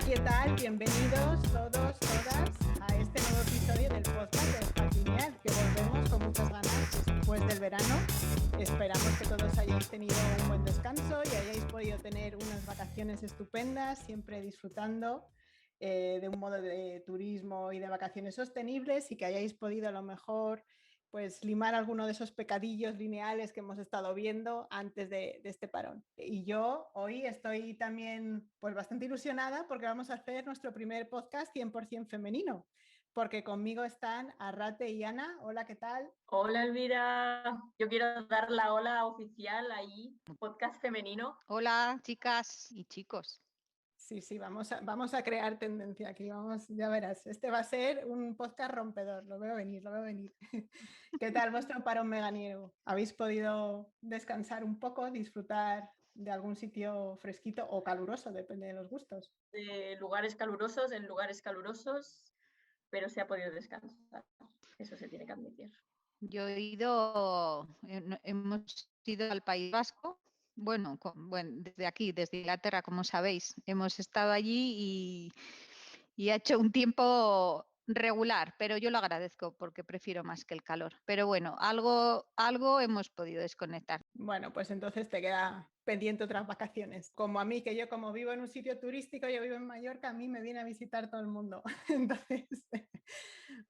¿qué tal? Bienvenidos todos, todas a este nuevo episodio del podcast de Espacio Lineal, que volvemos con muchas ganas después del verano. Esperamos que todos hayáis tenido un buen descanso y hayáis podido tener unas vacaciones estupendas, siempre disfrutando de un modo de turismo y de vacaciones sostenibles, y que hayáis podido a lo mejor pues limar alguno de esos pecadillos lineales que hemos estado viendo antes de este parón. Y yo hoy estoy también pues bastante ilusionada porque vamos a hacer nuestro primer podcast 100% femenino, porque conmigo están Arrate y Ana. Hola, ¿qué tal? Hola Elvira, yo quiero dar la hola oficial ahí, podcast femenino. Hola chicas y chicos. Sí, vamos a crear tendencia aquí, ya verás. Este va a ser un podcast rompedor, lo veo venir. ¿Qué tal vuestro parón veraniego? ¿Habéis podido descansar un poco, disfrutar de algún sitio fresquito o caluroso, depende de los gustos? En lugares calurosos, pero se ha podido descansar, eso se tiene que admitir. Yo hemos ido al País Vasco. Bueno, desde aquí, desde Inglaterra, como sabéis, hemos estado allí y ha hecho un tiempo regular, pero yo lo agradezco porque prefiero más que el calor. Pero bueno, algo hemos podido desconectar. Bueno, pues entonces te queda pendiente otras vacaciones. Como a mí, que yo como vivo en un sitio turístico, yo vivo en Mallorca, a mí me viene a visitar todo el mundo. Entonces,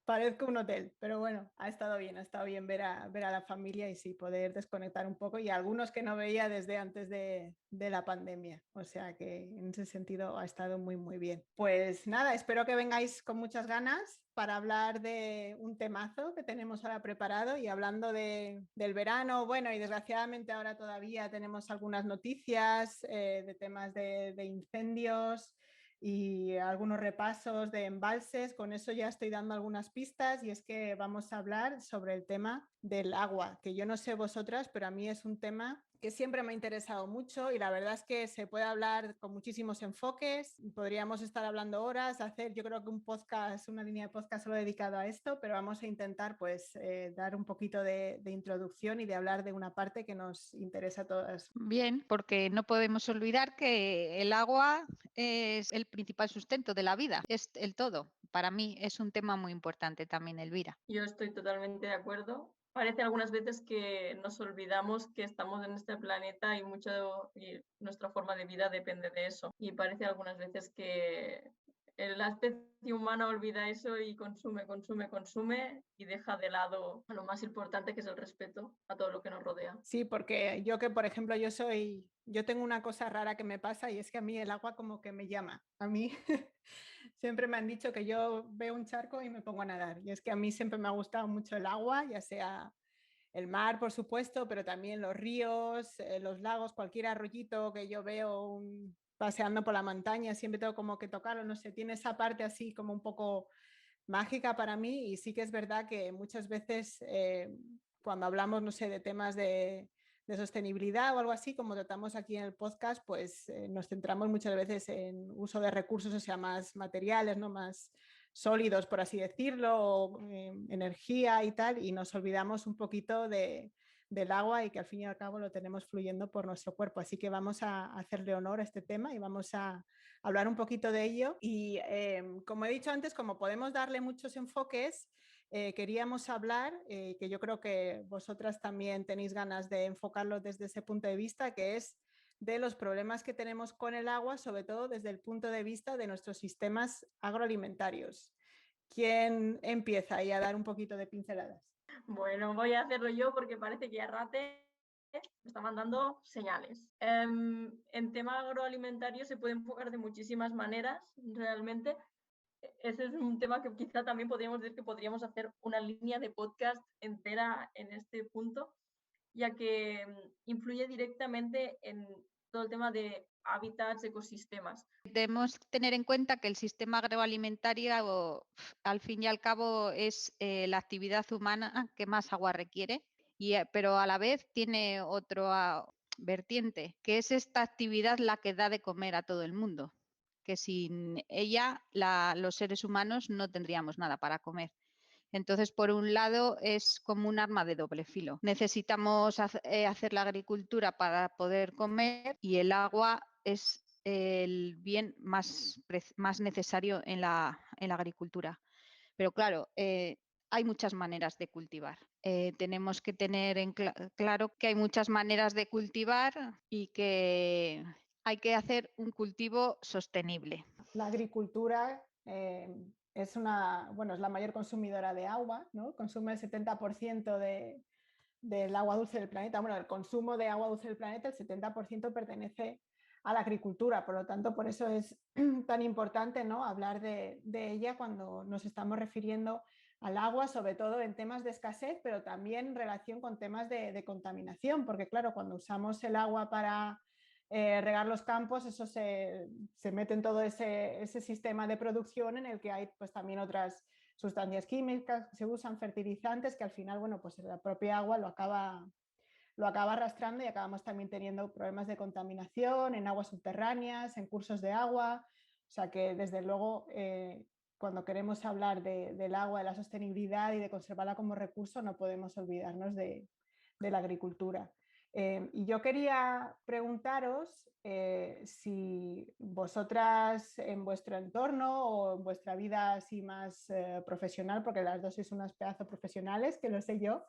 parezco un hotel, pero bueno, ha estado bien ver a la familia y sí, poder desconectar un poco, y algunos que no veía desde antes de la pandemia. O sea que en ese sentido ha estado muy bien. Pues nada, espero que vengáis con muchas ganas para hablar de un temazo que tenemos ahora preparado, y hablando del verano, bueno, y desgraciadamente ahora todavía tenemos algunas noticias de temas de incendios y algunos repasos de embalses. Con eso ya estoy dando algunas pistas, y es que vamos a hablar sobre el tema del agua, que yo no sé vosotras, pero a mí es un tema que siempre me ha interesado mucho, y la verdad es que se puede hablar con muchísimos enfoques. Podríamos estar hablando horas, hacer yo creo que un podcast, una línea de podcast solo dedicado a esto, pero vamos a intentar pues dar un poquito de introducción y de hablar de una parte que nos interesa a todas. Bien, porque no podemos olvidar que el agua es el principal sustento de la vida, es el todo. Para mí es un tema muy importante también, Elvira. Yo estoy totalmente de acuerdo. Parece algunas veces que nos olvidamos que estamos en este planeta y nuestra forma de vida depende de eso. Y parece algunas veces que la especie humana olvida eso y consume y deja de lado lo más importante, que es el respeto a todo lo que nos rodea. Sí, porque yo que, por ejemplo, yo tengo una cosa rara que me pasa, y es que a mí el agua como que me llama. A mí siempre me han dicho que yo veo un charco y me pongo a nadar. Y es que a mí siempre me ha gustado mucho el agua, ya sea el mar, por supuesto, pero también los ríos, los lagos, cualquier arroyito que yo veo paseando por la montaña, siempre tengo como que tocarlo, no sé, tiene esa parte así como un poco mágica para mí. Y sí que es verdad que muchas veces cuando hablamos, no sé, de temas de sostenibilidad o algo así, como tratamos aquí en el podcast, pues nos centramos muchas veces en uso de recursos, o sea, más materiales, ¿no? Más sólidos, por así decirlo, o energía y tal, y nos olvidamos un poquito del agua, y que al fin y al cabo lo tenemos fluyendo por nuestro cuerpo. Así que vamos a hacerle honor a este tema y vamos a hablar un poquito de ello. Y como he dicho antes, como podemos darle muchos enfoques, queríamos hablar, que yo creo que vosotras también tenéis ganas de enfocarlo desde ese punto de vista, que es de los problemas que tenemos con el agua, sobre todo desde el punto de vista de nuestros sistemas agroalimentarios. ¿Quién empieza ahí a dar un poquito de pinceladas? Bueno, voy a hacerlo yo porque parece que Arrate me está mandando señales. En tema agroalimentario se puede enfocar de muchísimas maneras, realmente. Ese es un tema que quizá también podríamos decir que podríamos hacer una línea de podcast entera en este punto, ya que influye directamente en todo el tema de hábitats, ecosistemas. Debemos tener en cuenta que el sistema agroalimentario, al fin y al cabo, es la actividad humana que más agua requiere, pero a la vez tiene otra vertiente, que es esta actividad la que da de comer a todo el mundo, que sin ella los seres humanos no tendríamos nada para comer. Entonces, por un lado, es como un arma de doble filo. Necesitamos hacer la agricultura para poder comer, y el agua es el bien más necesario en la agricultura. Pero claro, hay muchas maneras de cultivar. Tenemos que tener claro que hay muchas maneras de cultivar y que hay que hacer un cultivo sostenible. La agricultura es es la mayor consumidora de agua, ¿no? Consume el 70% del agua dulce del planeta. Bueno, el consumo de agua dulce del planeta, el 70% pertenece a la agricultura. Por lo tanto, por eso es tan importante, ¿no?, hablar de ella cuando nos estamos refiriendo al agua, sobre todo en temas de escasez, pero también en relación con temas de contaminación, porque claro, cuando usamos el agua para regar los campos, eso se mete en todo ese sistema de producción en el que hay pues también otras sustancias químicas, se usan fertilizantes que al final, bueno, pues la propia agua lo acaba arrastrando y acabamos también teniendo problemas de contaminación en aguas subterráneas, en cursos de agua. O sea que desde luego cuando queremos hablar del agua, de la sostenibilidad y de conservarla como recurso, no podemos olvidarnos de la agricultura. Y yo quería preguntaros si vosotras en vuestro entorno o en vuestra vida así más profesional, porque las dos sois unas pedazos profesionales, que lo sé yo,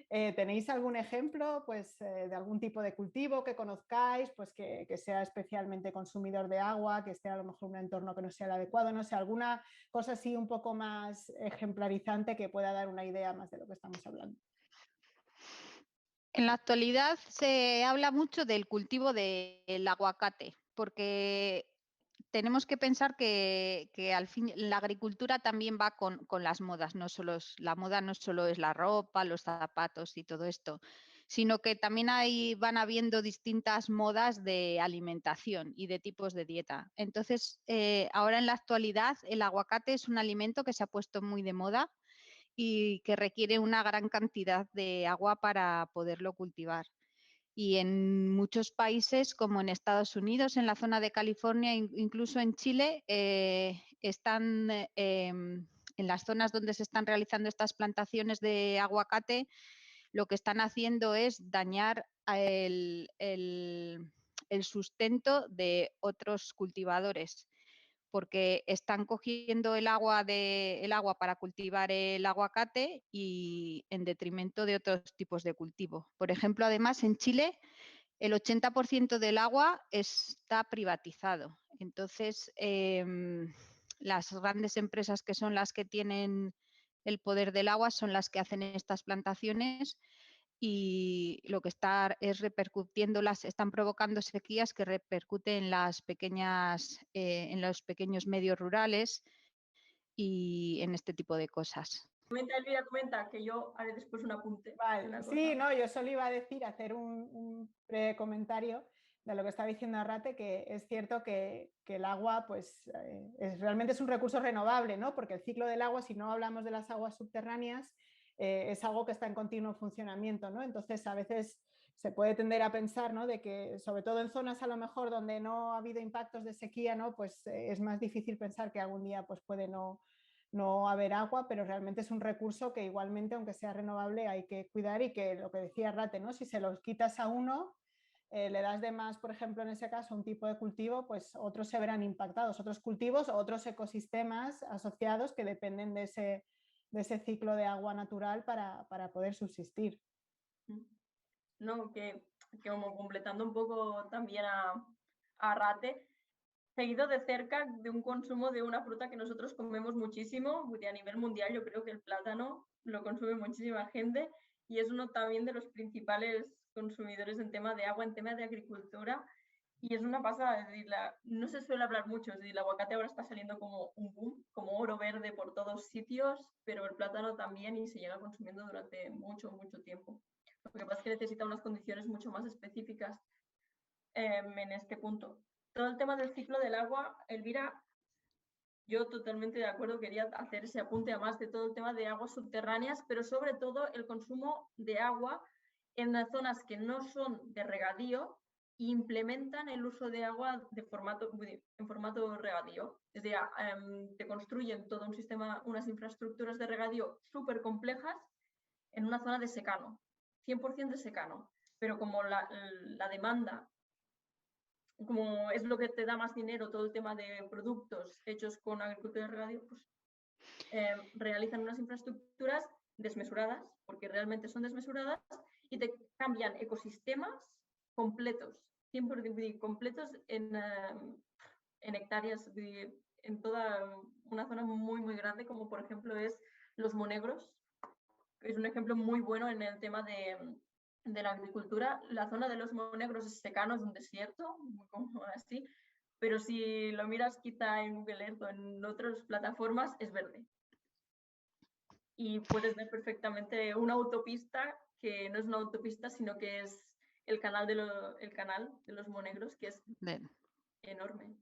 ¿tenéis algún ejemplo pues, de algún tipo de cultivo que conozcáis, pues que sea especialmente consumidor de agua, que esté a lo mejor en un entorno que no sea el adecuado? No sé, alguna cosa así un poco más ejemplarizante que pueda dar una idea más de lo que estamos hablando. En la actualidad se habla mucho del cultivo del aguacate, porque tenemos que pensar que al fin la agricultura también va con las modas. La moda no solo es la ropa, los zapatos y todo esto, sino que también van habiendo distintas modas de alimentación y de tipos de dieta. Entonces, ahora en la actualidad el aguacate es un alimento que se ha puesto muy de moda y que requiere una gran cantidad de agua para poderlo cultivar. Y en muchos países, como en Estados Unidos, en la zona de California, incluso en Chile, están en las zonas donde se están realizando estas plantaciones de aguacate, lo que están haciendo es dañar el sustento de otros cultivadores, porque están cogiendo el agua para cultivar el aguacate y en detrimento de otros tipos de cultivo. Por ejemplo, además en Chile el 80% del agua está privatizado. Entonces, las grandes empresas que son las que tienen el poder del agua son las que hacen estas plantaciones y lo que es repercutiendo, están provocando sequías que repercuten en los pequeños medios rurales y en este tipo de cosas. Elvira comenta que yo haré después un apunte. Vale, sí, no, yo solo iba a decir, hacer un breve comentario de lo que está diciendo Arrate, que es cierto que el agua pues, realmente es un recurso renovable, ¿no? Porque el ciclo del agua, si no hablamos de las aguas subterráneas, es algo que está en continuo funcionamiento, ¿no? Entonces, a veces se puede tender a pensar, ¿no?, de que, sobre todo en zonas a lo mejor donde no ha habido impactos de sequía, ¿no?, pues es más difícil pensar que algún día pues, puede no haber agua, pero realmente es un recurso que igualmente, aunque sea renovable, hay que cuidar y que lo que decía Rate, ¿no?, si se los quitas a uno, le das de más, por ejemplo, en ese caso, un tipo de cultivo, pues otros se verán impactados, otros cultivos o otros ecosistemas asociados que dependen de ese ciclo de agua natural para poder subsistir. No, que como completando un poco también a Rate, seguido de cerca de un consumo de una fruta que nosotros comemos muchísimo, a nivel mundial yo creo que el plátano lo consume muchísima gente y es uno también de los principales consumidores en tema de agua, en tema de agricultura, y es una pasada, es decir, no se suele hablar mucho, es decir, el aguacate ahora está saliendo como un boom, como oro verde por todos sitios, pero el plátano también y se llega consumiendo durante mucho, mucho tiempo. Lo que pasa es que necesita unas condiciones mucho más específicas en este punto. Todo el tema del ciclo del agua, Elvira, yo totalmente de acuerdo, quería hacer ese apunte además de todo el tema de aguas subterráneas, pero sobre todo el consumo de agua en las zonas que no son de regadío e implementan el uso de agua en formato regadío. Es decir, te construyen todo un sistema, unas infraestructuras de regadío súper complejas en una zona de secano, 100% de secano, pero como la demanda como es lo que te da más dinero, todo el tema de productos hechos con agricultura de regadío, pues realizan unas infraestructuras desmesuradas, porque realmente son desmesuradas, y te cambian ecosistemas completos, 100% completos en hectáreas, en toda una zona muy, muy grande, como por ejemplo es Los Monegros, que es un ejemplo muy bueno en el tema de la agricultura. La zona de Los Monegros es secano, es un desierto, como así, pero si lo miras quizá en Google Earth o en otras plataformas, es verde. Y puedes ver perfectamente una autopista que no es una autopista, sino que es el canal de los Monegros, que es enorme.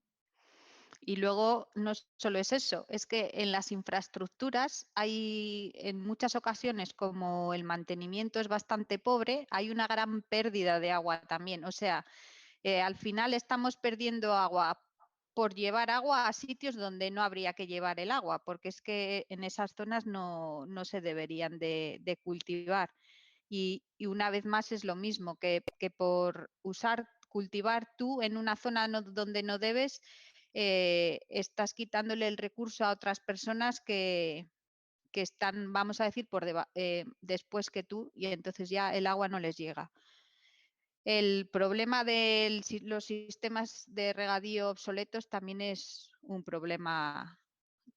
Y luego no solo es eso, es que en las infraestructuras hay en muchas ocasiones, como el mantenimiento es bastante pobre, hay una gran pérdida de agua también. O sea, al final estamos perdiendo agua por llevar agua a sitios donde no habría que llevar el agua, porque es que en esas zonas no se deberían de cultivar. Y una vez más es lo mismo, que por cultivar tú en una zona donde no debes, estás quitándole el recurso a otras personas que están, vamos a decir, después que tú, y entonces ya el agua no les llega. El problema de los sistemas de regadío obsoletos también es un problema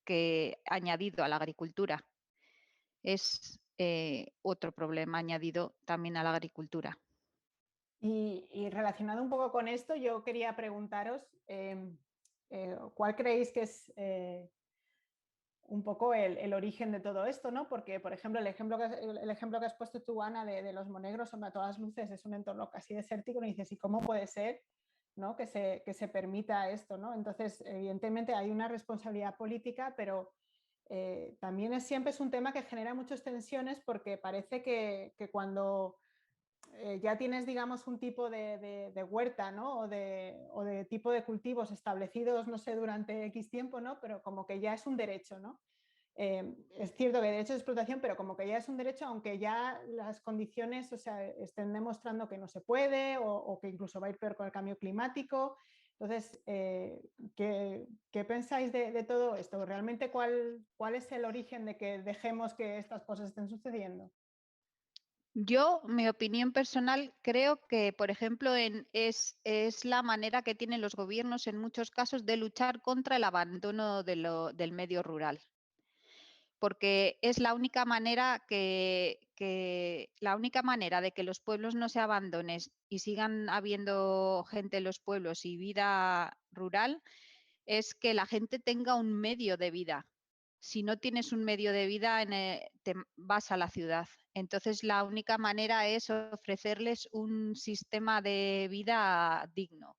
que añadido a la agricultura. Es otro problema añadido también a la agricultura. Y relacionado un poco con esto, yo quería preguntaros ¿cuál creéis que es un poco el origen de todo esto, ¿no? Porque, por ejemplo, el ejemplo que has puesto tú, Ana, de Los Monegros, a todas luces es un entorno casi desértico, y dices, ¿y cómo puede ser, ¿no? que se permita esto, ¿no? Entonces, evidentemente hay una responsabilidad política, pero también siempre es un tema que genera muchas tensiones, porque parece que cuando ya tienes, digamos, un tipo de huerta, ¿no? o de tipo de cultivos establecidos, no sé, durante X tiempo, ¿no? Pero como que ya es un derecho, ¿no? Es cierto que hay derecho de explotación, pero como que ya es un derecho, aunque ya las condiciones, o sea, estén demostrando que no se puede, o que incluso va a ir peor con el cambio climático. Entonces, ¿qué pensáis de todo esto? ¿Realmente cuál es el origen de que dejemos que estas cosas estén sucediendo? Yo, mi opinión personal, creo que, por ejemplo, es la manera que tienen los gobiernos en muchos casos de luchar contra el abandono del medio rural. Porque es la única manera de que los pueblos no se abandonen y sigan habiendo gente en los pueblos y vida rural, es que la gente tenga un medio de vida. Si no tienes un medio de vida, te vas a la ciudad. Entonces, la única manera es ofrecerles un sistema de vida digno.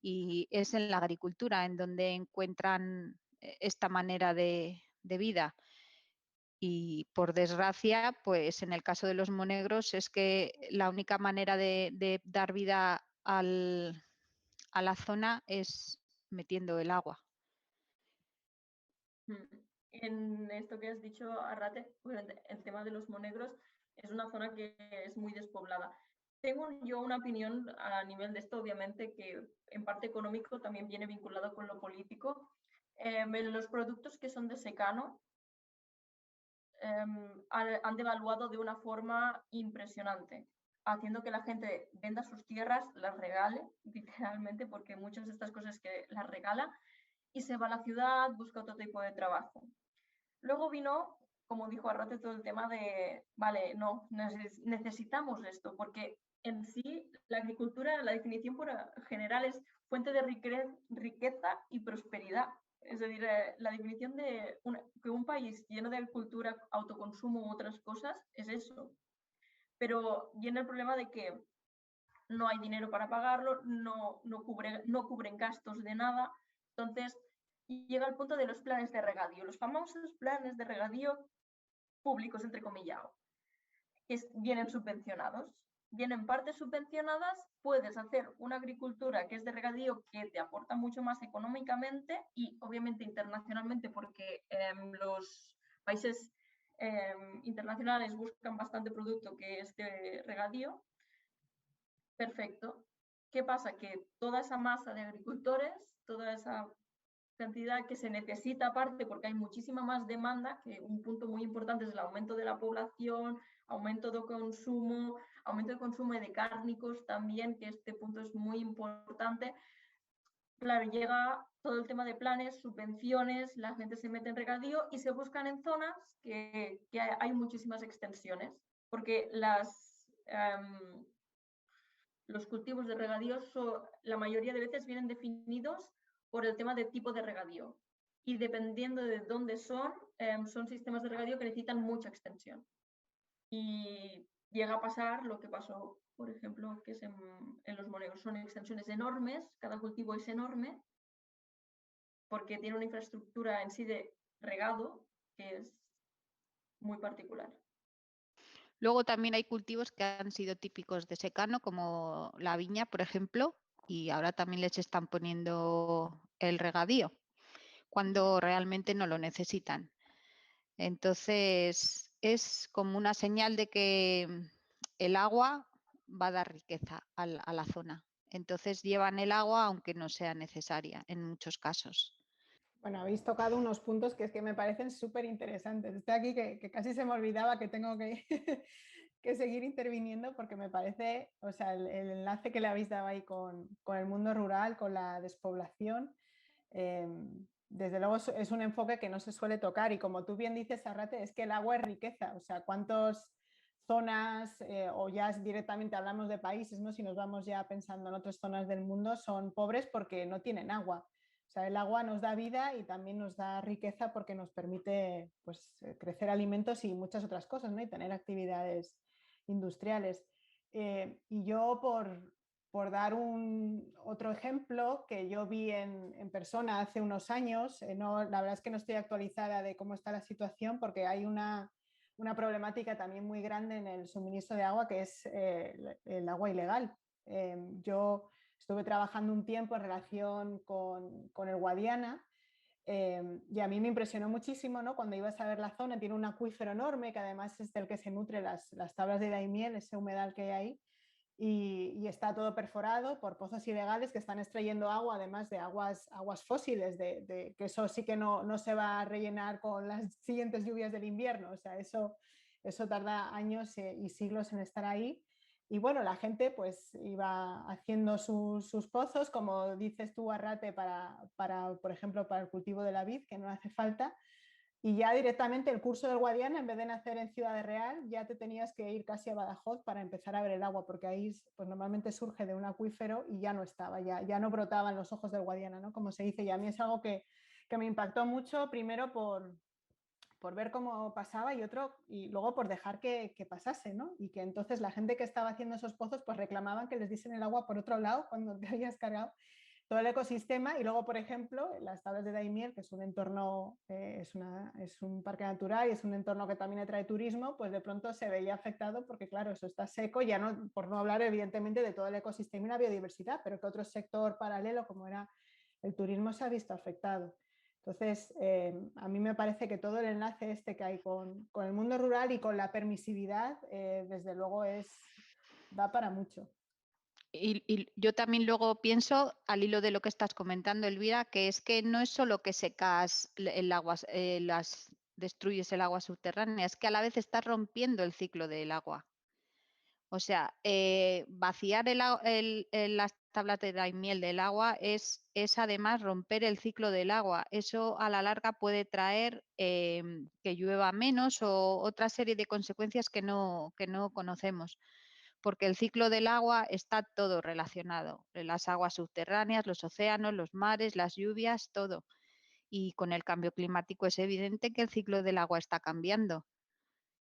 Y es en la agricultura en donde encuentran esta manera de vida. Y por desgracia, pues en el caso de los monegros es que la única manera de dar vida a la zona es metiendo el agua. En esto que has dicho, Arrate, el tema de los monegros es una zona que es muy despoblada. Tengo yo una opinión a nivel de esto, obviamente, que en parte económico también viene vinculado con lo político. Los productos que son de secano han devaluado de una forma impresionante, haciendo que la gente venda sus tierras, las regale, literalmente, porque muchas de estas cosas que las regala, y se va a la ciudad, busca otro tipo de trabajo. Luego vino, como dijo Arrate, todo el tema de, vale, no, necesitamos esto, porque en sí la agricultura, la definición por general es fuente de riqueza y prosperidad. Es decir, la definición de que un país lleno de agricultura, autoconsumo u otras cosas es eso. Pero viene el problema de que no hay dinero para pagarlo, no cubren gastos de nada. Entonces, llega el punto de los planes de regadío, los famosos planes de regadío públicos, entrecomillado, que vienen subvencionados. Vienen partes subvencionadas, puedes hacer una agricultura que es de regadío que te aporta mucho más económicamente y obviamente internacionalmente, porque los países internacionales buscan bastante producto que es de regadío. Perfecto. ¿qué pasa? Que toda esa masa de agricultores, toda esa cantidad que se necesita aparte, porque hay muchísima más demanda, que un punto muy importante es el aumento de la población, aumento de consumo de cárnicos también, que este punto es muy importante. Claro, llega todo el tema de planes, subvenciones, la gente se mete en regadío y se buscan en zonas que hay muchísimas extensiones, porque los cultivos de regadío la mayoría de veces vienen definidos por el tema de tipo de regadío. Y dependiendo de dónde son sistemas de regadío que necesitan mucha extensión. Y llega a pasar lo que pasó, por ejemplo, que es en los Monegros. Son extensiones enormes, cada cultivo es enorme, porque tiene una infraestructura en sí de regado que es muy particular. Luego también hay cultivos que han sido típicos de secano, como la viña, por ejemplo, y ahora también les están poniendo el regadío, cuando realmente no lo necesitan. Entonces, es como una señal de que el agua va a dar riqueza a la zona. Entonces, llevan el agua aunque no sea necesaria en muchos casos. Bueno, habéis tocado unos puntos que es que me parecen súper interesantes. Estoy aquí que casi se me olvidaba que tengo que, que seguir interviniendo porque me parece, o sea, el enlace que le habéis dado ahí con el mundo rural, con la despoblación, desde luego es un enfoque que no se suele tocar y como tú bien dices, Arrate, es que el agua es riqueza, o sea, cuántas zonas o ya directamente hablamos de países, ¿no? Si nos vamos ya pensando en otras zonas del mundo, son pobres porque no tienen agua. O sea, el agua nos da vida y también nos da riqueza porque nos permite pues, crecer alimentos y muchas otras cosas, ¿no? Y tener actividades industriales. Y yo, por dar otro ejemplo que yo vi en persona hace unos años, no, la verdad es que no estoy actualizada de cómo está la situación porque hay una problemática también muy grande en el suministro de agua que es el agua ilegal. Yo estuve trabajando un tiempo en relación con el Guadiana y a mí me impresionó muchísimo, ¿no? Cuando ibas a ver la zona, tiene un acuífero enorme que además es del que se nutre las tablas de Daimiel, ese humedal que hay ahí, y está todo perforado por pozos ilegales que están extrayendo agua, además de aguas fósiles, que eso sí que no se va a rellenar con las siguientes lluvias del invierno, o sea, eso tarda años y siglos en estar ahí. Y bueno, la gente pues iba haciendo sus pozos, como dices tú, Arrate, por ejemplo, para el cultivo de la vid, que no hace falta. Y ya directamente el curso del Guadiana, en vez de nacer en Ciudad Real, ya te tenías que ir casi a Badajoz para empezar a ver el agua, porque ahí pues, normalmente surge de un acuífero y ya no estaba, ya no brotaban los ojos del Guadiana, ¿no? Como se dice. Y a mí es algo que me impactó mucho, primero por ver cómo pasaba y luego por dejar que pasase, ¿no? Y que entonces la gente que estaba haciendo esos pozos pues reclamaban que les diesen el agua por otro lado cuando te habías cargado todo el ecosistema. Y luego, por ejemplo, las tablas de Daimiel, que es un entorno, es un parque natural y es un entorno que también atrae turismo, pues de pronto se veía afectado porque, claro, eso está seco, ya no, por no hablar evidentemente de todo el ecosistema y la biodiversidad, pero que otro sector paralelo como era el turismo se ha visto afectado. Entonces, a mí me parece que todo el enlace este que hay con el mundo rural y con la permisividad, desde luego da para mucho. Y yo también luego pienso, al hilo de lo que estás comentando, Elvira, que es que no es solo que secas el agua, destruyes el agua subterránea, es que a la vez estás rompiendo el ciclo del agua. O sea, vaciar las tablas de Daimiel del agua es además romper el ciclo del agua. Eso a la larga puede traer que llueva menos o otra serie de consecuencias que no conocemos, porque el ciclo del agua está todo relacionado. Las aguas subterráneas, los océanos, los mares, las lluvias, todo. Y con el cambio climático es evidente que el ciclo del agua está cambiando.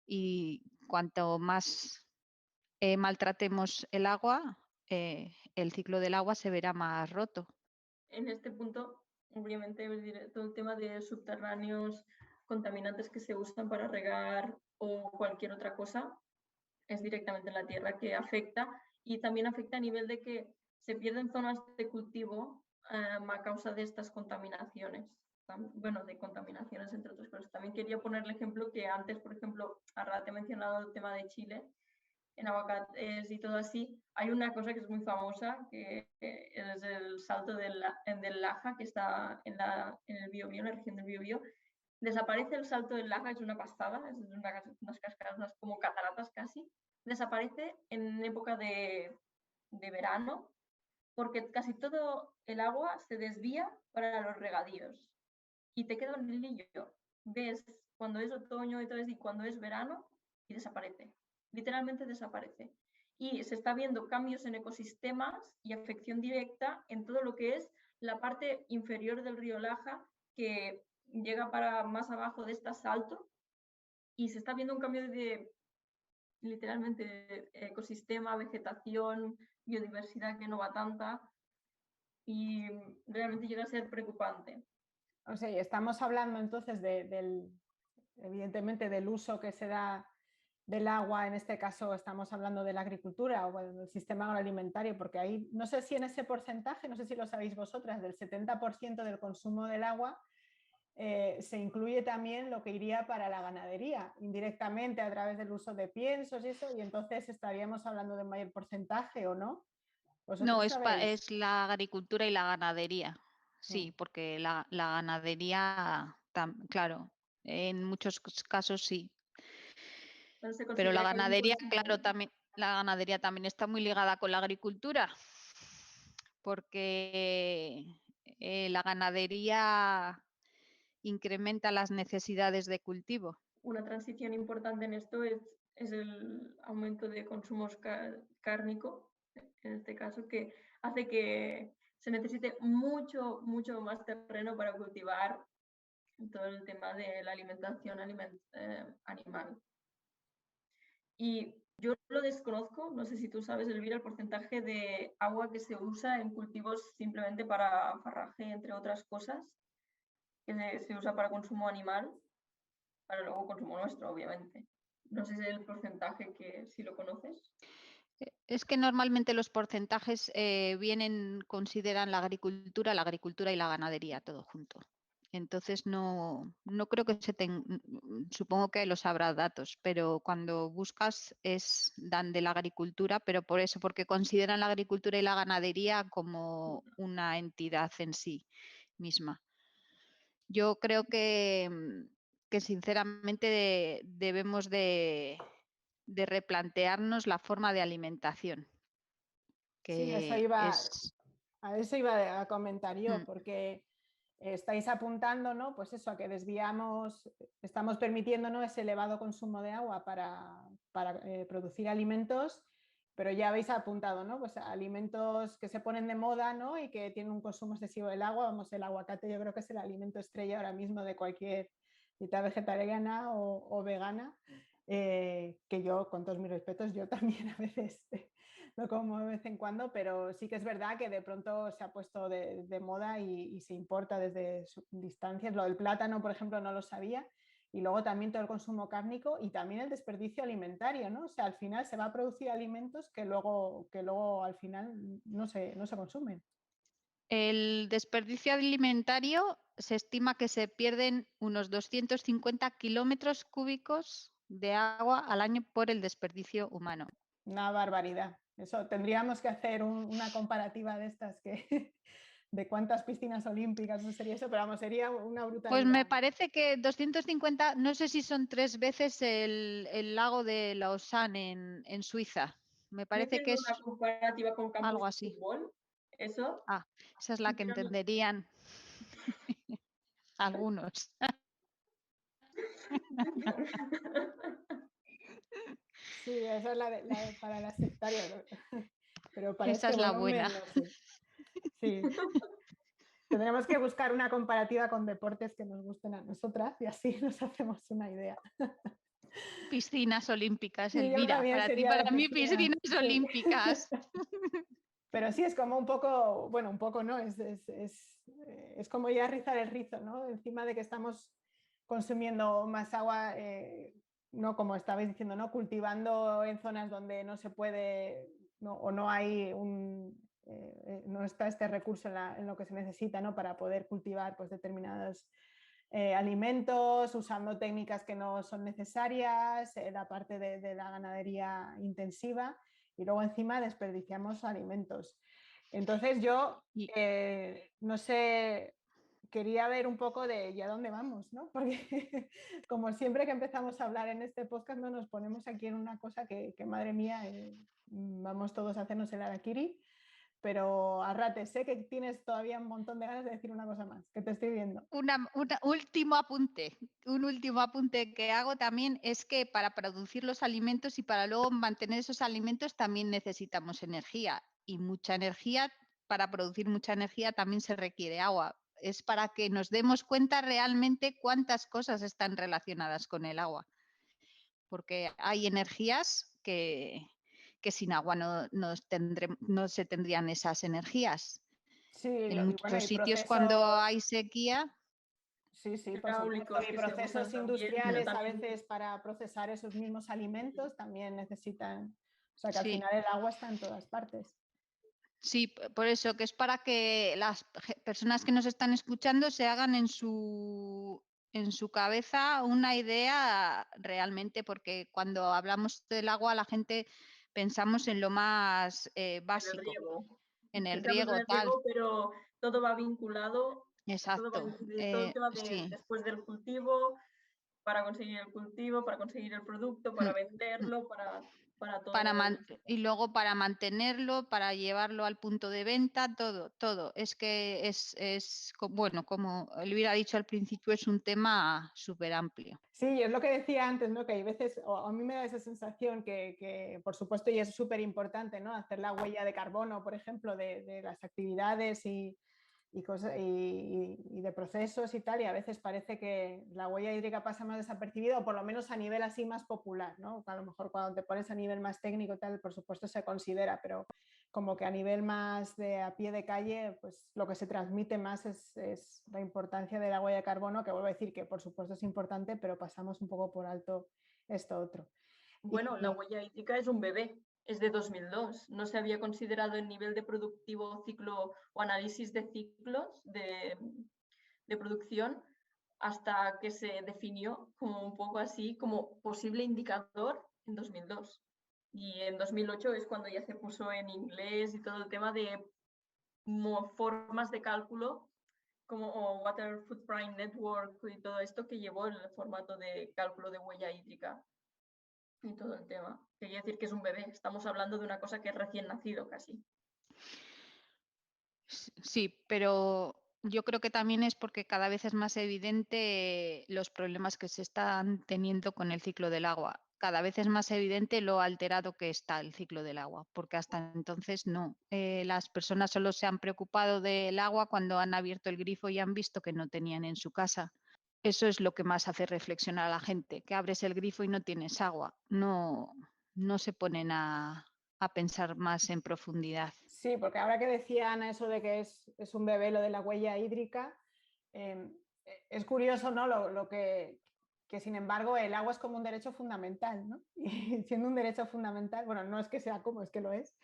Y cuanto más maltratemos el agua, el ciclo del agua se verá más roto. En este punto, obviamente, todo el tema de subterráneos, contaminantes que se usan para regar o cualquier otra cosa, es directamente en la tierra que afecta y también afecta a nivel de que se pierden zonas de cultivo a causa de estas contaminaciones. Bueno, de contaminaciones entre otras cosas. También quería poner el ejemplo que antes, por ejemplo, Arrate ha mencionado el tema de Chile en aguacates y todo así, hay una cosa que es muy famosa, que es el salto del Laja, que está en el Biobío, en la región del Biobío. Desaparece el salto del Laja, es una pasada, es unas cascadas, unas como cataratas casi. Desaparece en época de verano, porque casi todo el agua se desvía para los regadíos y te queda un hilillo. Ves cuando es otoño y todo eso, y cuando es verano, y desaparece. Literalmente desaparece. Y se está viendo cambios en ecosistemas y afección directa en todo lo que es la parte inferior del río Laja, que llega para más abajo de este salto, y se está viendo un cambio de literalmente ecosistema, vegetación, biodiversidad que no va tanta, y realmente llega a ser preocupante. O sea, y estamos hablando entonces evidentemente del uso que se da del agua, en este caso estamos hablando de la agricultura o del sistema agroalimentario, porque ahí, no sé si en ese porcentaje, no sé si lo sabéis vosotras, del 70% del consumo del agua, se incluye también lo que iría para la ganadería, indirectamente a través del uso de piensos y eso, y entonces estaríamos hablando de un mayor porcentaje o no. No, ¿Vosotros sabéis? es la agricultura y la ganadería. Sí, porque la ganadería, claro, en muchos casos sí. Entonces se Pero la considera que hay un ganadería, consumo. claro, también, la ganadería también está muy ligada con la agricultura, porque la ganadería incrementa las necesidades de cultivo. Una transición importante en esto es el aumento de consumos cárnico, en este caso, que hace que se necesite mucho, mucho más terreno para cultivar todo el tema de la alimentación animal. Y yo lo desconozco, no sé si tú sabes, Elvira, el porcentaje de agua que se usa en cultivos simplemente para farraje, entre otras cosas, que se usa para consumo animal, para luego consumo nuestro, obviamente. No sé si es el porcentaje que si lo conoces. Es que normalmente los porcentajes consideran la agricultura y la ganadería todo junto. Entonces no creo que supongo que los habrá datos, pero cuando buscas dan de la agricultura, pero por eso, porque consideran la agricultura y la ganadería como una entidad en sí misma. Yo creo que sinceramente debemos de replantearnos la forma de alimentación, Sí, que es... a eso iba a comentar yo, porque estáis apuntando, ¿no? Pues eso, a que estamos permitiendo, ¿no?, ese elevado consumo de agua para producir alimentos, pero ya habéis apuntado, ¿no?, pues alimentos que se ponen de moda, ¿no?, y que tienen un consumo excesivo del agua. Vamos, el aguacate yo creo que es el alimento estrella ahora mismo de cualquier dieta vegetariana o vegana, que yo, con todos mis respetos, yo también a veces lo como de vez en cuando, pero sí que es verdad que de pronto se ha puesto de moda y se importa desde distancias. Lo del plátano, por ejemplo, no lo sabía. Y luego también todo el consumo cárnico y también el desperdicio alimentario, ¿no? O sea, al final se va a producir alimentos que luego al final no se consumen. El desperdicio alimentario se estima que se pierden unos 250 kilómetros cúbicos de agua al año por el desperdicio humano. Una barbaridad. Eso tendríamos que hacer una comparativa de estas que de cuántas piscinas olímpicas, no sería eso, pero vamos, sería una brutalidad. Pues me parece que 250, no sé si son 3 veces el lago de Lausanne en Suiza. Me parece que es una comparativa con campos algo de así. fútbol. Eso. Ah, esa es la que entenderían algunos. Sí, esa es la para las sectarias. Pero para Esa este es la buena. volumen, no sé. Sí. Tendremos que buscar una comparativa con deportes que nos gusten a nosotras y así nos hacemos una idea. Piscinas olímpicas, Sí, yo Elvira. también Para ti, sería de para mí, piscina. piscinas Sí. olímpicas. Pero sí, es como un poco, bueno, un poco, ¿no? Es como ya rizar el rizo, ¿no? Encima de que estamos consumiendo más agua, no como estabais diciendo, ¿no? Cultivando en zonas donde no se puede, ¿no? O no hay no está este recurso en lo que se necesita, ¿no?, para poder cultivar pues, determinados alimentos, usando técnicas que no son necesarias, la parte de la ganadería intensiva y luego encima desperdiciamos alimentos. Entonces yo, no sé, quería ver un poco de ¿y a dónde vamos? ¿No? Porque como siempre que empezamos a hablar en este podcast no nos ponemos aquí en una cosa que madre mía, vamos todos a hacernos el harakiri. Pero Arrate, sé que tienes todavía un montón de ganas de decir una cosa más, que te estoy viendo. Un último apunte que hago también es que para producir los alimentos y para luego mantener esos alimentos también necesitamos energía, y mucha energía, para producir mucha energía también se requiere agua. Es para que nos demos cuenta realmente cuántas cosas están relacionadas con el agua, porque hay energías que sin agua no se tendrían esas energías. Sí, En muchos sitios procesos, cuando hay sequía. Sí, por supuesto. Y procesos industriales a veces para procesar esos mismos alimentos también necesitan, o sea que al final el agua está en todas partes. Sí, por eso, que es para que las personas que nos están escuchando se hagan en su cabeza una idea realmente, porque cuando hablamos del agua la gente pensamos en lo más básico, en el riego, tal. Pero todo va vinculado. Exacto. Todo el tema después del cultivo, para conseguir el cultivo, para conseguir el producto, para venderlo, para todo. Y luego para mantenerlo, para llevarlo al punto de venta, todo. Es que es bueno, como Elvira ha dicho al principio, es un tema súper amplio. Sí, es lo que decía antes, ¿no? Que hay veces, o a mí me da esa sensación que por supuesto, y es súper importante, ¿no? Hacer la huella de carbono, por ejemplo, de las actividades y de procesos y tal, y a veces parece que la huella hídrica pasa más desapercibida, o por lo menos a nivel así más popular, ¿no? A lo mejor cuando te pones a nivel más técnico y tal, por supuesto se considera, pero como que a nivel más de a pie de calle, pues lo que se transmite más es la importancia de la huella de carbono, que vuelvo a decir que por supuesto es importante, pero pasamos un poco por alto esto otro. Bueno, la huella hídrica es un bebé, es de 2002. No se había considerado el nivel de productivo ciclo o análisis de ciclos de producción hasta que se definió como un poco así, como posible indicador en 2002. Y en 2008 es cuando ya se puso en inglés y todo el tema de formas de cálculo como Water Footprint Network y todo esto que llevó el formato de cálculo de huella hídrica y todo el tema. Quería decir que es un bebé, estamos hablando de una cosa que es recién nacido casi. Sí, pero yo creo que también es porque cada vez es más evidente los problemas que se están teniendo con el ciclo del agua. Cada vez es más evidente lo alterado que está el ciclo del agua, porque hasta entonces no. Las personas solo se han preocupado del agua cuando han abierto el grifo y han visto que no tenían en su casa. Eso es lo que más hace reflexionar a la gente, que abres el grifo y no tienes agua. No se ponen a pensar más en profundidad. Sí, porque ahora que decía Ana eso de que es un bebé lo de la huella hídrica, es curioso, ¿no? Lo que sin embargo el agua es como un derecho fundamental, ¿no? Y siendo un derecho fundamental, bueno, no es que sea como, es que lo es,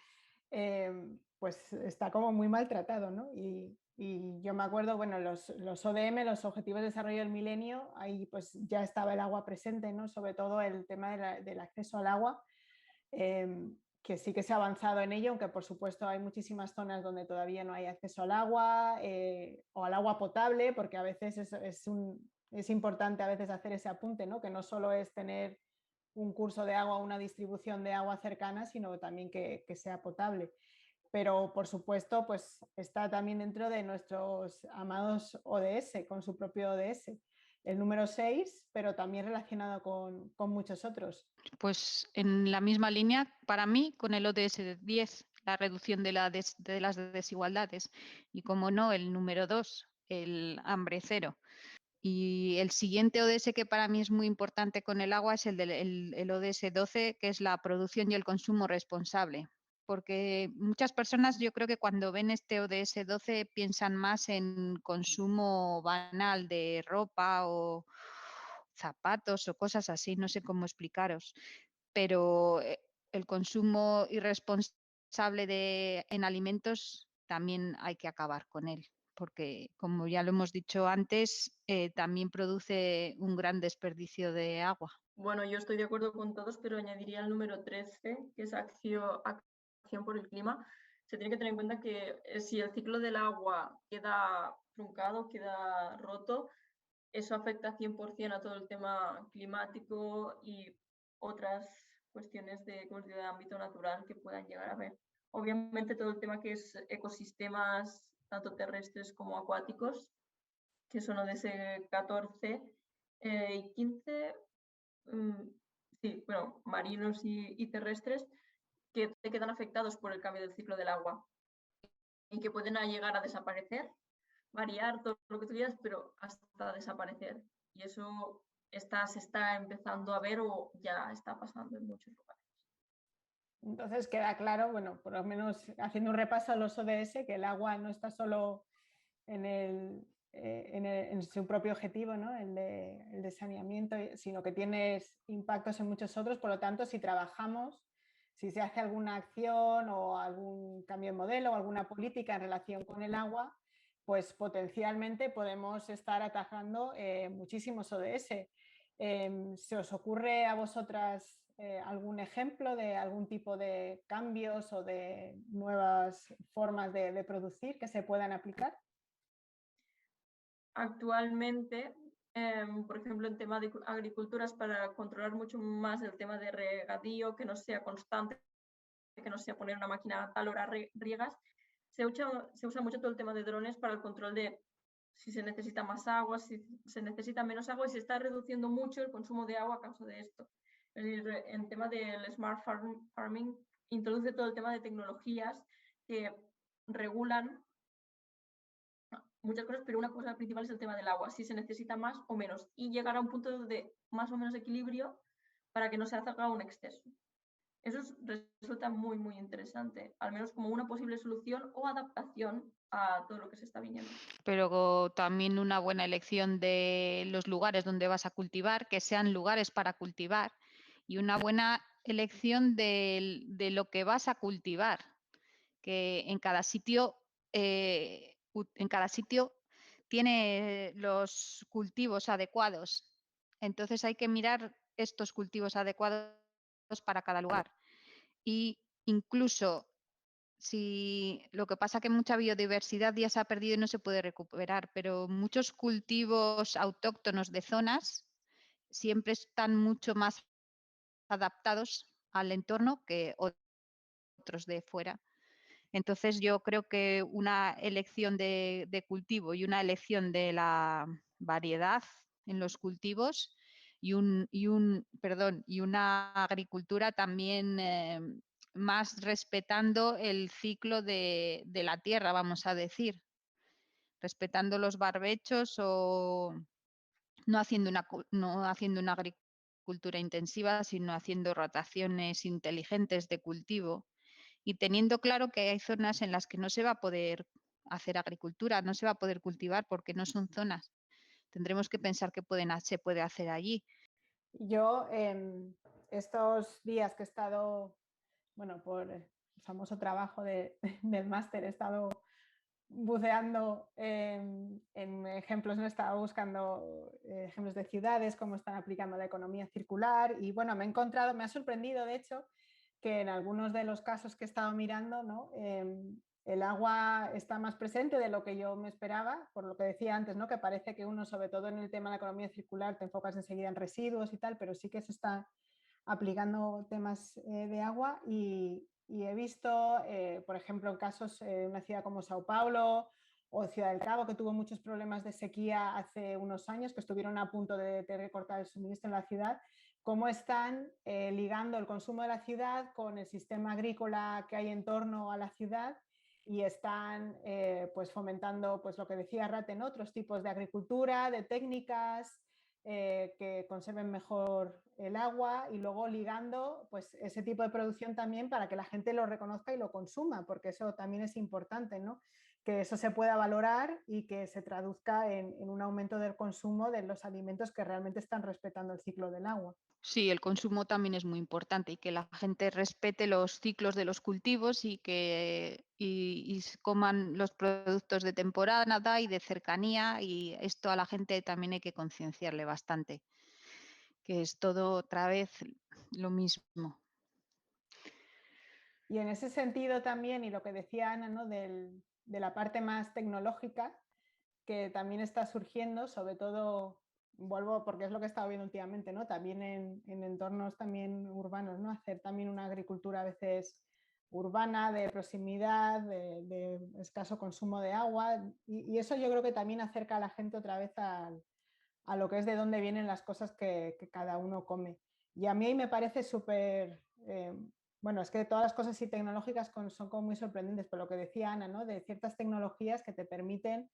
pues está como muy maltratado, ¿no? Y yo me acuerdo, bueno, los ODM, los Objetivos de Desarrollo del Milenio, ahí pues ya estaba el agua presente, ¿no? Sobre todo el tema del acceso al agua. Que sí que se ha avanzado en ello, aunque por supuesto hay muchísimas zonas donde todavía no hay acceso al agua o al agua potable, porque a veces es importante a veces hacer ese apunte, ¿no? Que no solo es tener un curso de agua o una distribución de agua cercana, sino también que sea potable. Pero por supuesto, pues está también dentro de nuestros amados ODS, con su propio ODS. El número 6, pero también relacionado con muchos otros. Pues en la misma línea, para mí, con el ODS 10, la reducción de las desigualdades. Y como no, el número 2, el hambre cero. Y el siguiente ODS que para mí es muy importante con el agua es el ODS 12, que es la producción y el consumo responsable. Porque muchas personas, yo creo que cuando ven este ODS 12 piensan más en consumo banal de ropa o zapatos o cosas así, no sé cómo explicaros, pero el consumo irresponsable en alimentos también hay que acabar con él, porque como ya lo hemos dicho antes, también produce un gran desperdicio de agua. Bueno, yo estoy de acuerdo con todos, pero añadiría el número 13, que es acción por el clima. Se tiene que tener en cuenta que si el ciclo del agua queda truncado, queda roto, eso afecta 100% a todo el tema climático y otras cuestiones de ámbito natural que puedan llegar a haber. Obviamente todo el tema que es ecosistemas, tanto terrestres como acuáticos, que son los de ese 14 y 15, sí, bueno, marinos y terrestres, que quedan afectados por el cambio del ciclo del agua y que pueden llegar a desaparecer, variar todo lo que tú quieras, pero hasta desaparecer. Y eso se está empezando a ver o ya está pasando en muchos lugares. Entonces queda claro, bueno, por lo menos haciendo un repaso a los ODS, que el agua no está solo en su propio objetivo, ¿no? el de saneamiento, sino que tiene impactos en muchos otros. Por lo tanto, si trabajamos, si se hace alguna acción o algún cambio de modelo o alguna política en relación con el agua, pues potencialmente podemos estar atajando muchísimos ODS. ¿Se os ocurre a vosotras algún ejemplo de algún tipo de cambios o de nuevas formas de producir que se puedan aplicar? Actualmente, por ejemplo, en tema de agricultura es para controlar mucho más el tema de regadío, que no sea constante, que no sea poner una máquina a tal hora riegas. Se usa mucho todo el tema de drones para el control de si se necesita más agua, si se necesita menos agua y se está reduciendo mucho el consumo de agua a causa de esto. Es decir, en tema del smart farming introduce todo el tema de tecnologías que regulan muchas cosas, pero una cosa principal es el tema del agua, si se necesita más o menos, y llegar a un punto de más o menos equilibrio para que no se haga un exceso. Eso resulta muy, muy interesante, al menos como una posible solución o adaptación a todo lo que se está viniendo. Pero también una buena elección de los lugares donde vas a cultivar, que sean lugares para cultivar, y una buena elección de lo que vas a cultivar, que en cada sitio tiene los cultivos adecuados. Entonces hay que mirar estos cultivos adecuados para cada lugar. Y incluso si lo que pasa es que mucha biodiversidad ya se ha perdido y no se puede recuperar, pero muchos cultivos autóctonos de zonas siempre están mucho más adaptados al entorno que otros de fuera. Entonces yo creo que una elección de cultivo y una elección de la variedad en los cultivos y una agricultura también más respetando el ciclo de la tierra, vamos a decir, respetando los barbechos o no haciendo una agricultura intensiva, sino haciendo rotaciones inteligentes de cultivo y teniendo claro que hay zonas en las que no se va a poder hacer agricultura, no se va a poder cultivar porque no son zonas. Tendremos que pensar qué se puede hacer allí. Yo estos días que he estado, bueno, por el famoso trabajo del máster, he estado buceando en ejemplos, no estaba buscando ejemplos de ciudades, cómo están aplicando la economía circular y bueno, me ha sorprendido de hecho que en algunos de los casos que he estado mirando, ¿no? El agua está más presente de lo que yo me esperaba, por lo que decía antes, ¿no? Que parece que uno, sobre todo en el tema de la economía circular, te enfocas enseguida en residuos y tal, pero sí que se está aplicando temas de agua y he visto, por ejemplo, en casos en una ciudad como Sao Paulo o Ciudad del Cabo, que tuvo muchos problemas de sequía hace unos años, que estuvieron a punto de tener que cortar el suministro en la ciudad, cómo están ligando el consumo de la ciudad con el sistema agrícola que hay en torno a la ciudad y están pues fomentando pues lo que decía Raten, otros tipos de agricultura, de técnicas que conserven mejor el agua y luego ligando pues ese tipo de producción también para que la gente lo reconozca y lo consuma, porque eso también es importante, ¿no? que eso se pueda valorar y que se traduzca en un aumento del consumo de los alimentos que realmente están respetando el ciclo del agua. Sí, el consumo también es muy importante y que la gente respete los ciclos de los cultivos y que coman los productos de temporada y de cercanía, y esto a la gente también hay que concienciarle bastante, que es todo otra vez lo mismo. Y en ese sentido también, y lo que decía Ana, ¿no? de la parte más tecnológica, que también está surgiendo, sobre todo, vuelvo porque es lo que he estado viendo últimamente, ¿no? También en entornos también urbanos, ¿no? Hacer también una agricultura a veces urbana, de proximidad, de escaso consumo de agua, y eso yo creo que también acerca a la gente otra vez a lo que es de dónde vienen las cosas que cada uno come. Y a mí me parece súper, bueno, es que todas las cosas y tecnológicas son como muy sorprendentes, pero lo que decía Ana, ¿no? De ciertas tecnologías que te permiten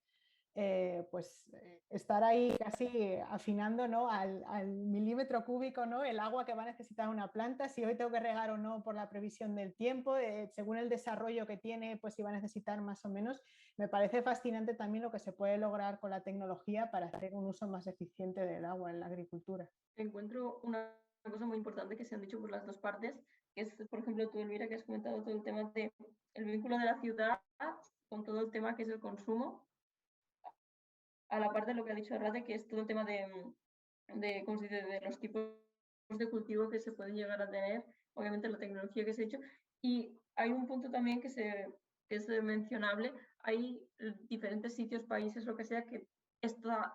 estar ahí casi afinando, ¿no? al milímetro cúbico, ¿no? El agua que va a necesitar una planta, si hoy tengo que regar o no por la previsión del tiempo, según el desarrollo que tiene, pues si va a necesitar más o menos. Me parece fascinante también lo que se puede lograr con la tecnología para hacer un uso más eficiente del agua en la agricultura. Encuentro una cosa muy importante que se han dicho por las dos partes, que es, por ejemplo, tú, Elvira, que has comentado todo el tema del vínculo de la ciudad con todo el tema que es el consumo, a la parte de lo que ha dicho Rade, que es todo el tema de los tipos de cultivo que se pueden llegar a tener, obviamente la tecnología que se ha hecho. Y hay un punto también que es mencionable, hay diferentes sitios, países, lo que sea, que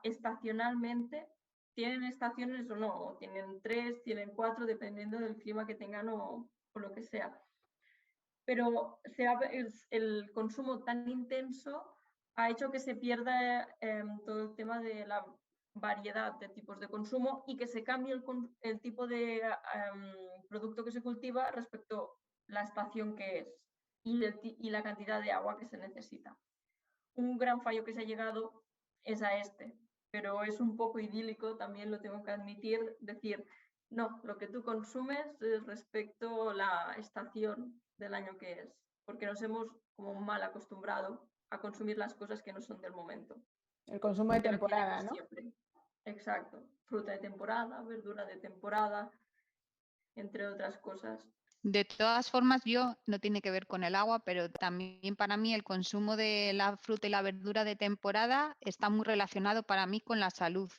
estacionalmente tienen estaciones o no, o tienen 3, tienen 4, dependiendo del clima que tengan o lo que sea. Pero el consumo tan intenso ha hecho que se pierda todo el tema de la variedad de tipos de consumo y que se cambie el tipo de producto que se cultiva respecto a la estación que es y la cantidad de agua que se necesita. Un gran fallo que se ha llegado es a este, pero es un poco idílico, también lo tengo que admitir, decir, no, lo que tú consumes es respecto a la estación del año que es, porque nos hemos como mal acostumbrado a consumir las cosas que no son del momento. El consumo de temporada, ¿no? Siempre. Exacto. Fruta de temporada, verdura de temporada, entre otras cosas. De todas formas, no tiene que ver con el agua, pero también para mí el consumo de la fruta y la verdura de temporada está muy relacionado para mí con la salud,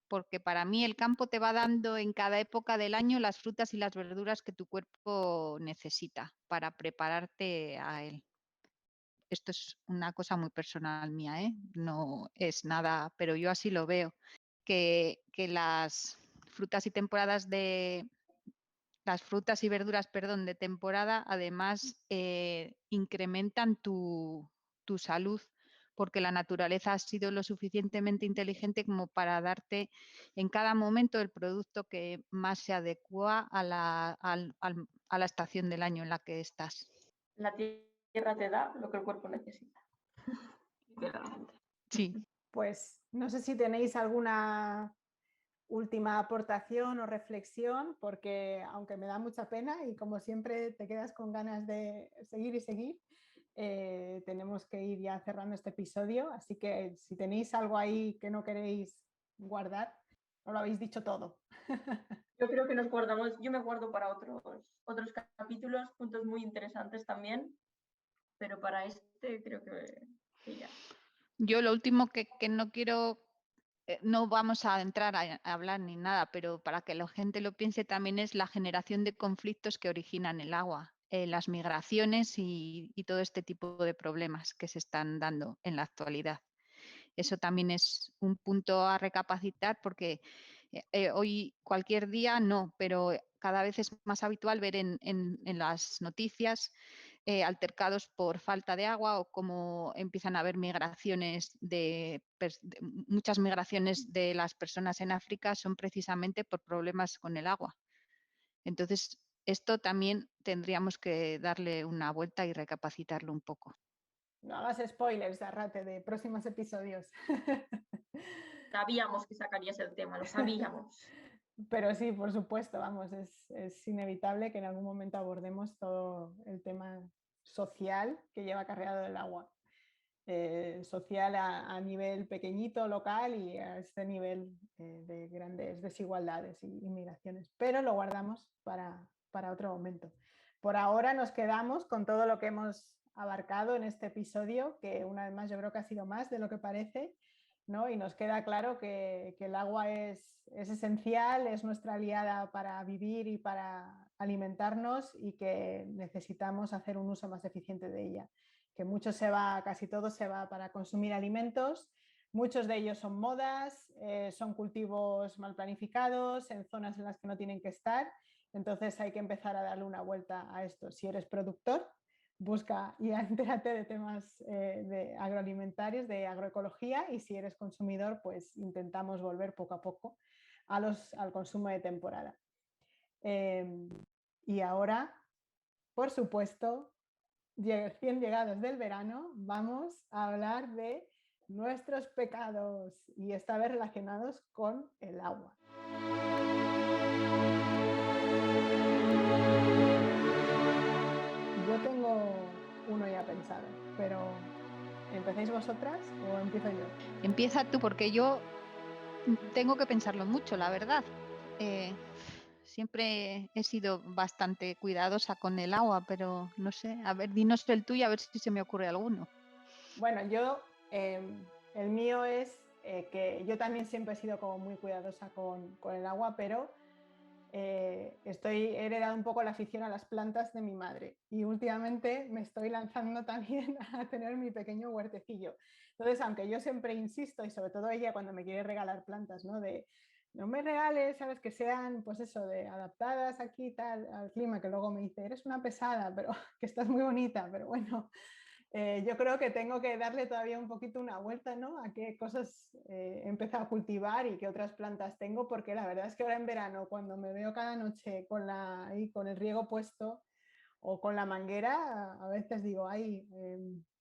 porque para mí el campo te va dando en cada época del año las frutas y las verduras que tu cuerpo necesita para prepararte a él. Esto es una cosa muy personal mía, ¿eh? No es nada, pero yo así lo veo, que las frutas y verduras, de temporada, además incrementan tu salud, porque la naturaleza ha sido lo suficientemente inteligente como para darte en cada momento el producto que más se adecua a la estación del año en la que estás. La tierra te da lo que el cuerpo necesita. Sí. Pues no sé si tenéis alguna última aportación o reflexión, porque aunque me da mucha pena y como siempre te quedas con ganas de seguir y seguir, tenemos que ir ya cerrando este episodio, así que si tenéis algo ahí que no queréis guardar, no lo habéis dicho todo. Yo creo que nos guardamos, yo me guardo para otros capítulos, puntos muy interesantes también, pero para este creo que ya. Yo lo último que no quiero, no vamos a entrar a hablar ni nada, pero para que la gente lo piense también, es la generación de conflictos que originan el agua, las migraciones y todo este tipo de problemas que se están dando en la actualidad. Eso también es un punto a recapacitar, porque hoy cualquier día no, pero cada vez es más habitual ver en las noticias altercados por falta de agua, o cómo empiezan a haber muchas migraciones de las personas en África son precisamente por problemas con el agua. Entonces, esto también tendríamos que darle una vuelta y recapacitarlo un poco. No hagas spoilers, Arrate, de próximos episodios. Sabíamos que sacarías el tema, lo sabíamos. Pero sí, por supuesto, vamos, es inevitable que en algún momento abordemos todo el tema social que lleva acarreado el agua. social a nivel pequeñito, local y a este nivel de grandes desigualdades y migraciones. Pero lo guardamos para otro momento. Por ahora nos quedamos con todo lo que hemos abarcado en este episodio, que una vez más yo creo que ha sido más de lo que parece, ¿no? Y nos queda claro que el agua es esencial, es nuestra aliada para vivir y para alimentarnos y que necesitamos hacer un uso más eficiente de ella. Que mucho se va, casi todo se va para consumir alimentos, muchos de ellos son modas, son cultivos mal planificados, en zonas en las que no tienen que estar, entonces hay que empezar a darle una vuelta a esto. Si eres productor, busca y entérate de temas de agroalimentarios, de agroecología, y si eres consumidor, pues intentamos volver poco a poco al consumo de temporada. Y ahora, por supuesto, recién llegados del verano, vamos a hablar de nuestros pecados y esta vez relacionados con el agua. Yo tengo uno ya pensado, pero ¿empecéis vosotras o empiezo yo? Empieza tú, porque yo tengo que pensarlo mucho, la verdad. Siempre he sido bastante cuidadosa con el agua, pero no sé, a ver, dinos el tuyo, a ver si se me ocurre alguno. Bueno, el mío es que yo también siempre he sido como muy cuidadosa con el agua, pero he heredado un poco la afición a las plantas de mi madre y últimamente me estoy lanzando también a tener mi pequeño huertecillo. Entonces, aunque yo siempre insisto, y sobre todo ella cuando me quiere regalar plantas, ¿no? De no me regales, sabes, que sean, pues eso, de adaptadas aquí tal al clima, que luego me dice, eres una pesada, pero que estás muy bonita, pero bueno, yo creo que tengo que darle todavía un poquito una vuelta, ¿no? A qué cosas he empezado a cultivar y qué otras plantas tengo, porque la verdad es que ahora en verano, cuando me veo cada noche con el riego puesto o con la manguera, a veces digo, ay,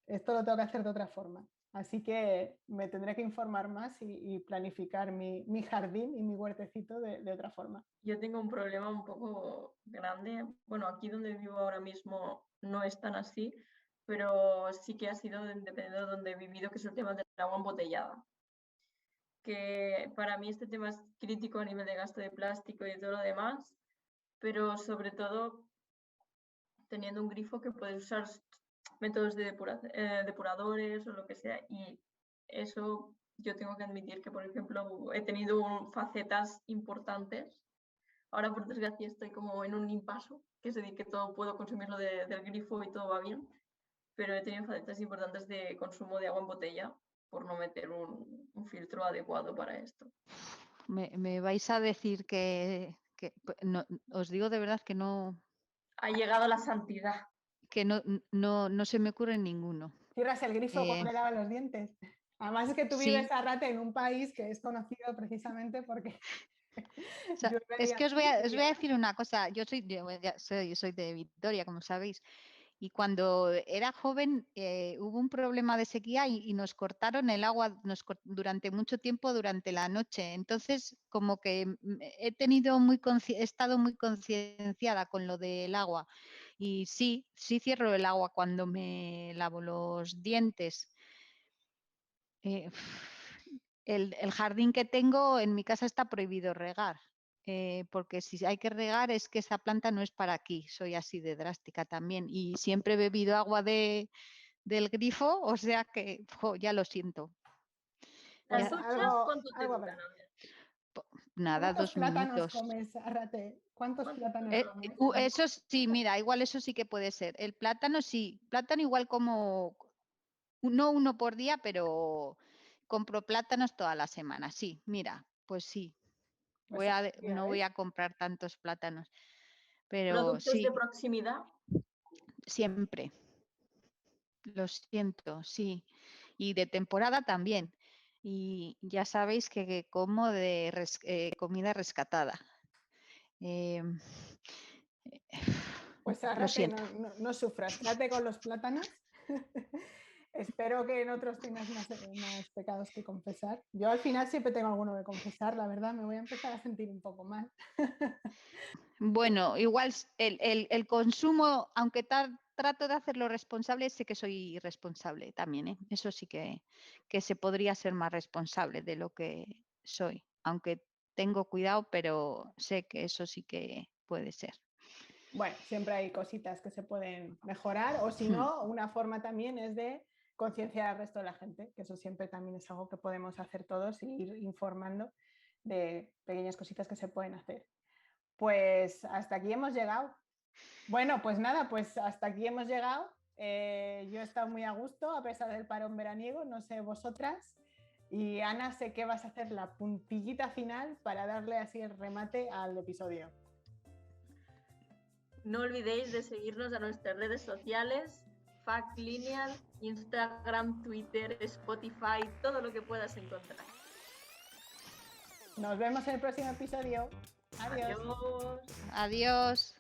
esto lo tengo que hacer de otra forma. Así que me tendré que informar más y planificar mi jardín y mi huertecito de otra forma. Yo tengo un problema un poco grande. Bueno, aquí donde vivo ahora mismo no es tan así, pero sí que ha sido dependiendo de donde he vivido, que es el tema del agua embotellada. Que para mí este tema es crítico a nivel de gasto de plástico y todo lo demás, pero sobre todo teniendo un grifo que puedes usar métodos de depuradores o lo que sea, y eso yo tengo que admitir que, por ejemplo, he tenido facetas importantes. Ahora, por desgracia, estoy como en un impaso, que es decir, que todo puedo consumirlo del grifo y todo va bien, pero he tenido facetas importantes de consumo de agua en botella por no meter un filtro adecuado para esto. Me vais a decir que no, os digo de verdad que no. Ha llegado la santidad. Que no se me ocurre ninguno. Cierras el grifo cuando le lavas los dientes. Además es que tú vives, Sí. Arrate, en un país que es conocido precisamente porque... O sea, es que os voy a decir una cosa. Yo soy de Vitoria, como sabéis. Y cuando era joven hubo un problema de sequía y nos cortaron el agua durante mucho tiempo durante la noche. Entonces, como que he estado muy concienciada con lo del agua. Y sí cierro el agua cuando me lavo los dientes. El jardín que tengo en mi casa está prohibido regar. Porque si hay que regar es que esa planta no es para aquí, soy así de drástica también y siempre he bebido agua del grifo, o sea que ya lo siento. ¿Las duchas cuánto te duran? Nada, 2 minutos. ¿Cuántos plátanos comes, Arrate? ¿Cuántos plátanos comes? Eso sí, mira, igual eso sí que puede ser. El plátano sí, plátano igual como, no uno por día, pero compro plátanos toda la semana, sí, mira, pues sí. No voy a comprar tantos plátanos, pero ¿Productos sí, de proximidad? siempre. Lo siento, sí. Y de temporada también. Y ya sabéis que como de comida rescatada. Pues Lo Arrate, siento. no sufras, trate con los plátanos. Espero que en otros tengas más pecados que confesar. Yo al final siempre tengo alguno que confesar, la verdad, me voy a empezar a sentir un poco mal. Bueno, igual el consumo, aunque trato de hacerlo responsable, sé que soy irresponsable también, ¿eh? Eso sí que se podría ser más responsable de lo que soy, aunque tengo cuidado, pero sé que eso sí que puede ser. Bueno, siempre hay cositas que se pueden mejorar o si no, una forma también es de concienciar al resto de la gente, que eso siempre también es algo que podemos hacer todos y ir informando de pequeñas cositas que se pueden hacer. Pues hasta aquí hemos llegado. Bueno, pues nada, pues hasta aquí hemos llegado. Yo he estado muy a gusto a pesar del parón veraniego, no sé vosotras. Y Ana, sé que vas a hacer la puntillita final para darle así el remate al episodio. No olvidéis de seguirnos a nuestras redes sociales, FactLineal, Instagram, Twitter, Spotify, todo lo que puedas encontrar. Nos vemos en el próximo episodio. Adiós. Adiós. Adiós.